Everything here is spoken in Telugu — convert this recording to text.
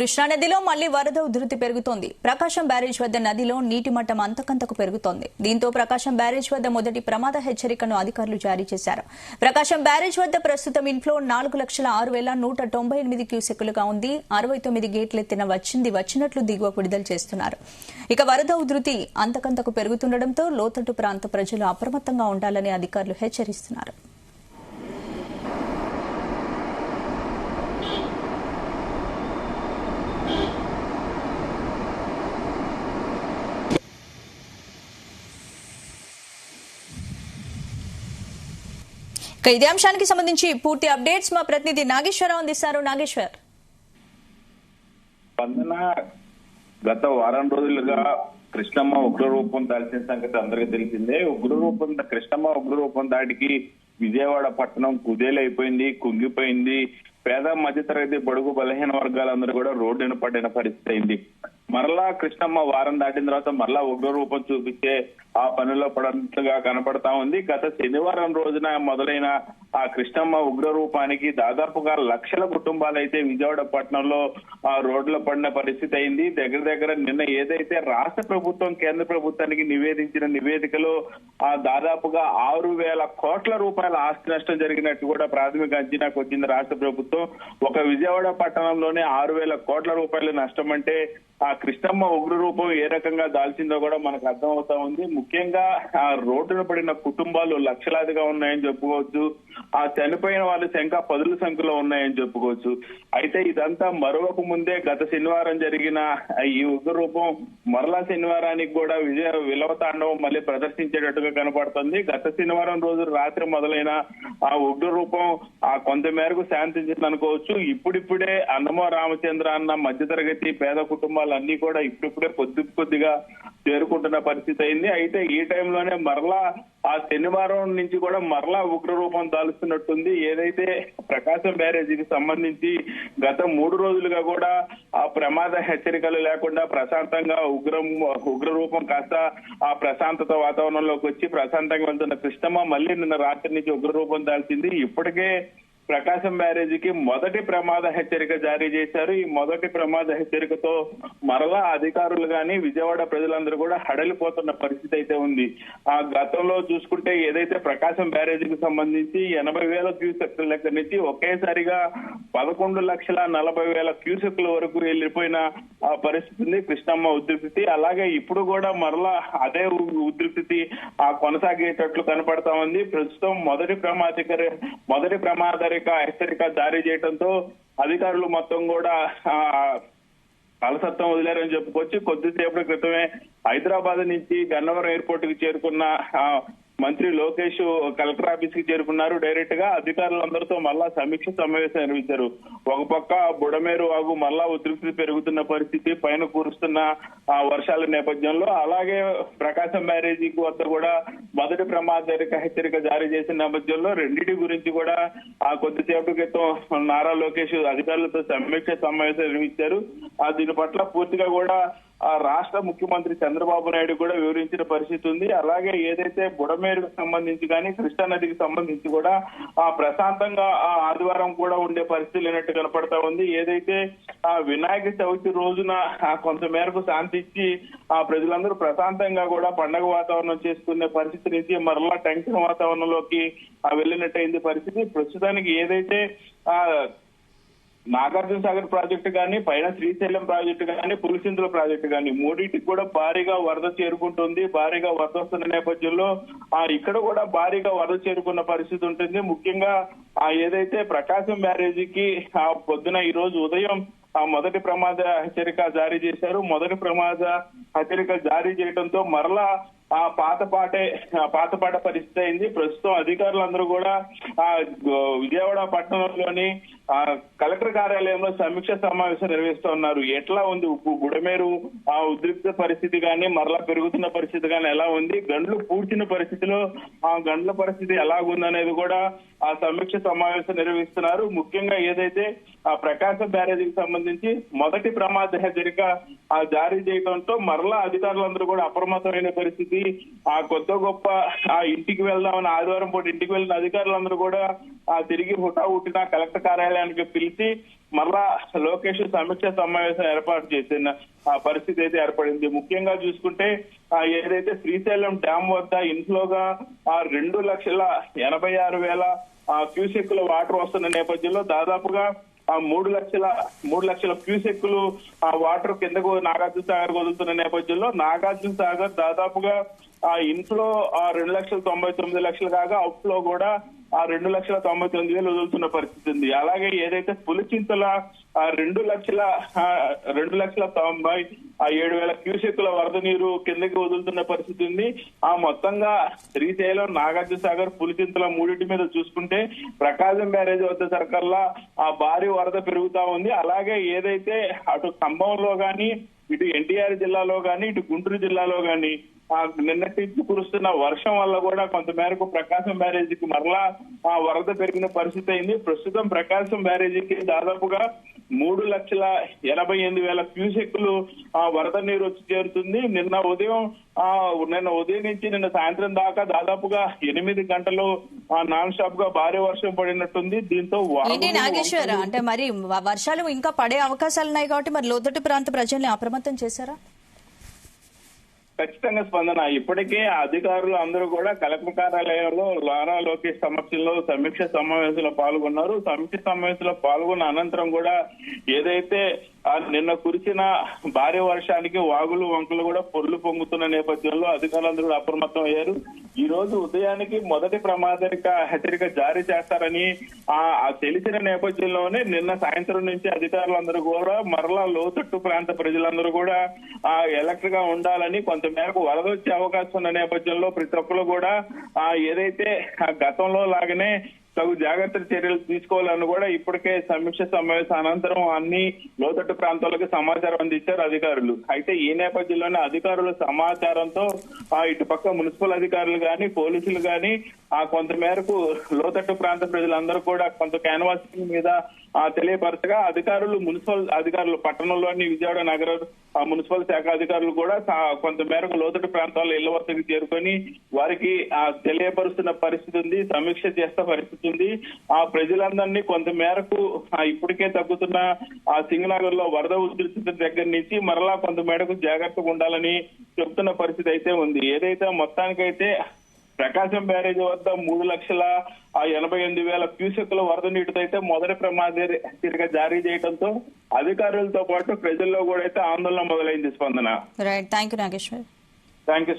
కృష్ణానదిలో మళ్లీ వరద ఉధృతి పెరుగుతోంది. ప్రకాశం బ్యారేజ్ వద్ద నదిలో నీటి మట్టం అంతకంతకు పెరుగుతోంది. దీంతో ప్రకాశం బ్యారేజ్ వద్ద మొదటి ప్రమాద హెచ్చరికను అధికారులు జారీ చేశారు. ప్రకాశం బ్యారేజ్ వద్ద ప్రస్తుతం ఇన్ఫ్లో 4,06,198 క్యూసెక్కులుగా ఉంది. 69 గేట్లెత్తిన వచ్చినట్లు దిగువకు విడుదల చేస్తున్నారు. ఇక వరద ఉధృతి అంతకంతకు పెరుగుతుండటంతో లోతట్టు ప్రాంత ప్రజలు అప్రమత్తంగా ఉండాలని అధికారులు హెచ్చరిస్తున్నారు. ఇదే అంశానికి సంబంధించి పూర్తి అప్డేట్స్ మా ప్రతినిధి నాగేశ్వరరావు అందిస్తారు. నాగేశ్వర్, గత వారం రోజులుగా కృష్ణమ్మ ఉగ్రరూపం దాల్చిన సంగతి అందరికీ తెలిసిందే. కృష్ణమ్మ ఉగ్రరూపం దాటికి విజయవాడ పట్టణం కుదేలైపోయింది, కుంగిపోయింది. పేద మధ్యతరగతి బడుగు బలహీన వర్గాలందరూ కూడా రోడ్డున పడిన పరిస్థితి అయింది. మరలా కృష్ణమ్మ వారం దాటిన తర్వాత మరలా ఉగ్రరూపం చూపించే ఆ పనిలో పడినట్లుగా కనపడతా ఉంది. గత శనివారం రోజున మొదలైన ఆ కృష్ణమ్మ ఉగ్రరూపానికి దాదాపుగా లక్షల కుటుంబాలు అయితే విజయవాడ పట్టణంలో ఆ రోడ్లో పడిన పరిస్థితి అయింది. దగ్గర నిన్న ఏదైతే రాష్ట్ర ప్రభుత్వం కేంద్ర ప్రభుత్వానికి నివేదించిన నివేదికలో దాదాపుగా 6,000 కోట్ల రూపాయల ఆస్తి నష్టం జరిగినట్టు కూడా ప్రాథమిక అంచనాకు వచ్చింది రాష్ట్ర ప్రభుత్వం. ఒక విజయవాడ పట్టణంలోనే 6,000 కోట్ల రూపాయల నష్టం అంటే ఆ కృష్ణమ్మ ఉగ్రరూపం ఏ రకంగా దాల్చిందో కూడా మనకు అర్థం అవుతా ఉంది. ముఖ్యంగా ఆ రోడ్డున పడిన కుటుంబాలు లక్షలాదిగా ఉన్నాయని చెప్పుకోవచ్చు. ఆ చనిపోయిన వాళ్ళ సంఖ్య 10ల సంఖ్యలో ఉన్నాయని చెప్పుకోవచ్చు. అయితే ఇదంతా మరొక ముందే గత శనివారం జరిగిన ఈ ఉగ్రరూపం మరలా శనివారానికి కూడా విలవ తాండవం మళ్ళీ ప్రదర్శించేటట్టుగా కనపడుతుంది. గత శనివారం రోజు రాత్రి మొదలైన ఆ ఉగ్రరూపం కొంత మేరకు శాంతించింది అనుకోవచ్చు. ఇప్పుడిప్పుడే అన్నమో రామచంద్ర అన్న మధ్యతరగతి పేద కుటుంబాలన్నీ కూడా ఇప్పుడిప్పుడే కొద్దిగా చేరుకుంటున్న పరిస్థితి అయింది. అయితే ఈ టైంలోనే మరలా ఆ శనివారం నుంచి కూడా మరలా ఉగ్రరూపం దాలుస్తున్నట్టుంది. ఏదైతే ప్రకాశం బ్యారేజీకి సంబంధించి గత 3 రోజులుగా కూడా ఆ ప్రమాద హెచ్చరికలు లేకుండా ప్రశాంతంగా ఉగ్రరూపం కాస్త ఆ ప్రశాంతత వాతావరణంలోకి వచ్చి ప్రశాంతంగా వెళ్తున్న కృష్ణమ్మ మళ్ళీ నిన్న రాత్రి నుంచి ఉగ్రరూపం దాల్చింది. ఇప్పటికే ప్రకాశం బ్యారేజీకి మొదటి ప్రమాద హెచ్చరిక జారీ చేశారు. ఈ మొదటి ప్రమాద హెచ్చరికతో మరలా అధికారులు గాని విజయవాడ ప్రజలందరూ కూడా హడలిపోతున్న పరిస్థితి అయితే ఉంది. ఆ గతంలో చూసుకుంటే ఏదైతే ప్రకాశం బ్యారేజీకి సంబంధించి 80,000 క్యూసెక్ల లెక్క నుంచి ఒకేసారిగా 11,40,000 క్యూసెక్ల వరకు వెళ్ళిపోయిన ఆ పరిస్థితి ఉంది కృష్ణమ్మ ఉధృతి. అలాగే ఇప్పుడు కూడా మరలా అదే ఉధృతి కొనసాగేటట్లు కనపడతా ఉంది. ప్రస్తుతం మొదటి ప్రమాద హెచ్చరిక జారీ చేయడంతో అధికారులు మొత్తం కూడా అలసత్వం వదిలేరని చెప్పుకోవచ్చు. కొద్దిసేపటి క్రితమే హైదరాబాద్ నుంచి గన్నవరం ఎయిర్పోర్ట్ కి చేరుకున్న మంత్రి లోకేష్ కలెక్టర్ ఆఫీస్ కి చేరుకున్నారు. డైరెక్ట్ గా అధికారులందరితో మళ్ళా సమీక్ష సమావేశం నిర్వహించారు. ఒక పక్క బుడమేరు వాగు మళ్ళా ఉధృతి పెరుగుతున్న పరిస్థితి, పైన కురుస్తున్న వర్షాల నేపథ్యంలో, అలాగే ప్రకాశం బ్యారేజీ వద్ద కూడా మొదటి ప్రమాద హెచ్చరిక జారీ చేసిన నేపథ్యంలో రెండింటి గురించి కూడా కొద్దిసేపటి క్రితం నారా లోకేష్ అధికారులతో సమీక్ష సమావేశం నిర్వహించారు. దీని పట్ల పూర్తిగా కూడా రాష్ట్ర ముఖ్యమంత్రి చంద్రబాబు నాయుడు కూడా వివరించిన పరిస్థితి ఉంది. అలాగే ఏదైతే బుడమేరుకు సంబంధించి కానీ కృష్ణా నదికి సంబంధించి కూడా ప్రశాంతంగా ఆదివారం కూడా ఉండే పరిస్థితి లేనట్టు కనపడతా ఉంది. ఏదైతే వినాయక చవితి రోజున కొంత మేరకు శాంతించి ప్రజలందరూ ప్రశాంతంగా కూడా పండగ వాతావరణం చేసుకునే పరిస్థితి నుంచి మరలా టెన్షన్ వాతావరణంలోకి వెళ్ళినట్టయింది పరిస్థితి. ప్రస్తుతానికి ఏదైతే నాగార్జున సాగర్ ప్రాజెక్టు కానీ, పైన శ్రీశైలం ప్రాజెక్టు కానీ, పులిసిందుల ప్రాజెక్టు కానీ మూడింటికి కూడా భారీగా వరద చేరుకుంటుంది. భారీగా వరద వస్తున్న నేపథ్యంలో ఇక్కడ కూడా భారీగా వరద చేరుకున్న పరిస్థితి ఉంటుంది. ముఖ్యంగా ఏదైతే ప్రకాశం బ్యారేజీకి పొద్దున ఈ రోజు ఉదయం మొదటి ప్రమాద హెచ్చరిక జారీ చేశారు. మొదటి ప్రమాద హెచ్చరిక జారీ చేయడంతో మరలా పాతపాట పరిస్థితి అయింది. ప్రస్తుతం అధికారులందరూ కూడా విజయవాడ పట్టణంలోని కలెక్టర్ కార్యాలయంలో సమీక్ష సమావేశం నిర్వహిస్తున్నారు. ఎట్లా ఉంది బుడమేరు ఉద్రిక్త పరిస్థితి కానీ, మరలా పెరుగుతున్న పరిస్థితి కానీ ఎలా ఉంది, గండ్లు పూడ్చిన పరిస్థితిలో గండ్ల పరిస్థితి ఎలాగుందనేది కూడా సమీక్ష సమావేశం నిర్వహిస్తున్నారు. ముఖ్యంగా ఏదైతే ప్రకాశం బ్యారేజీకి సంబంధించి మొదటి ప్రమాద హెచ్చరిక జారీ చేయడంతో మరలా అధికారులందరూ కూడా అప్రమత్తమైన పరిస్థితి. ఆ కొత్త గొప్ప ఆ ఇంటికి వెళ్దామని ఆదివారం పూట ఇంటికి వెళ్ళిన అధికారులందరూ కూడా తిరిగి హుటాహుటిన కలెక్టర్ కార్యాలయానికి పిలిచి మరలా లోకేష్ సమీక్ష సమావేశం ఏర్పాటు చేసిన పరిస్థితి అయితే ఏర్పడింది. ముఖ్యంగా చూసుకుంటే ఏదైతే శ్రీశైలం డ్యామ్ వద్ద ఇన్ఫ్లోగా 2,86,000 క్యూసెక్కుల వాటర్ వస్తున్న నేపథ్యంలో దాదాపుగా 3 లక్షల క్యూసెక్కులు వాటర్ కిందకు నాగార్జున సాగర్ వదులుతున్న నేపథ్యంలో నాగార్జున సాగర్ దాదాపుగా ఇన్ఫ్లో 2,99,00,000 కాగా అవుట్ ఫ్లో కూడా 2,99,000 వదులుతున్న పరిస్థితి ఉంది. అలాగే ఏదైతే పులిచింతల 2,97,000 క్యూసెక్కుల వరద నీరు కిందకి వదులుతున్న పరిస్థితి ఉంది. మొత్తంగా శ్రీశైలం, నాగార్జున సాగర్, పులిచింతల మూడింటి మీద చూసుకుంటే ప్రకాశం బ్యారేజ్ వద్ద సర్కల్లా భారీ వరద పెరుగుతా ఉంది. అలాగే ఏదైతే అటు ఖమ్మంలో గాని, ఇటు ఎన్టీఆర్ జిల్లాలో గాని, ఇటు గుంటూరు జిల్లాలో గాని నిన్నటి కురుస్తున్న వర్షం వల్ల కూడా కొంత మేరకు ప్రకాశం బ్యారేజీకి మరలా వరద పెరిగిన పరిస్థితి అయింది. ప్రస్తుతం ప్రకాశం బ్యారేజీకి దాదాపుగా 3,88,000 క్యూసెక్కులు వరద నీరు వచ్చి చేరుతుంది. నిన్న ఉదయం నుంచి నిన్న సాయంత్రం దాకా దాదాపుగా 8 గంటలు నాన్ స్టాప్ గా భారీ వర్షం పడినట్టుంది. దీంతో నాగేశ్వర అంటే మరి వర్షాలు ఇంకా పడే అవకాశాలు ఉన్నాయి కాబట్టి మరి లోతట్టు ప్రాంత ప్రజల్ని అప్రమత్తం చేశారా? ఖచ్చితంగా స్పందన. ఇప్పటికే అధికారులు అందరూ కూడా కలెక్టర్ కార్యాలయంలో నారా లోకేష్ సమక్షంలో సమీక్ష సమావేశంలో పాల్గొన్నారు. సమీక్ష సమావేశంలో పాల్గొన్న అనంతరం కూడా ఏదైతే నిన్న కురిసిన భారీ వర్షానికి వాగులు వంకలు కూడా పొర్లు పొంగుతున్న నేపథ్యంలో అధికారులందరూ కూడా అప్రమత్తం అయ్యారు. ఈ రోజు ఉదయానికి మొదటి ప్రమాదక హెచ్చరిక జారీ చేస్తారని తెలిసిన నేపథ్యంలోనే నిన్న సాయంత్రం నుంచి అధికారులందరూ కూడా మరలా లోతట్టు ప్రాంత ప్రజలందరూ కూడా ఎలర్ట్ గా ఉండాలని, కొంత మేరకు వరద వచ్చే అవకాశం ఉన్న నేపథ్యంలో ప్రతి ఒక్కరు కూడా ఏదైతే గతంలో లాగానే తగు జాగ్రత్త చర్యలు తీసుకోవాలని కూడా ఇప్పటికే సమీక్ష సమావేశం అనంతరం అన్ని లోతట్టు ప్రాంతాలకు సమాచారం అందించారు అధికారులు. అయితే ఈ నేపథ్యంలోనే అధికారుల సమాచారంతో ఇటుపక్క మున్సిపల్ అధికారులు గాని, పోలీసులు గాని కొంత మేరకు లోతట్టు ప్రాంత ప్రజలందరూ కూడా కొంత క్యాన్వాసింగ్ మీద తెలియపరచగా మున్సిపల్ అధికారులు పట్టణంలోని విజయవాడ నగర మున్సిపల్ శాఖ అధికారులు కూడా కొంత మేరకు లోతట్టు ప్రాంతాల్లో ఇళ్ల వద్దకు చేరుకొని వారికి తెలియపరుస్తున్న పరిస్థితి ఉంది, సమీక్ష చేస్తున్న పరిస్థితి ఉంది. ప్రజలందరినీ కొంత మేరకు ఇప్పటికే తగ్గుతున్న సింగనగర్ లో వరద ఉధృతి దగ్గర నుంచి మరలా కొంత మేరకు జాగ్రత్తగా ఉండాలని చెప్తున్న పరిస్థితి అయితే ఉంది. ఏదైతే మొత్తానికైతే ప్రకాశం బ్యారేజ్ వద్ద 3,88,000 క్యూసెక్కుల వరద నీటితో అయితే మొదటి ప్రమాద హెచ్చరిక జారీ చేయడంతో అధికారులతో పాటు ప్రజల్లో కూడా అయితే ఆందోళన మొదలైంది. స్పందన. Right, thank you Nageshwar. Thank you.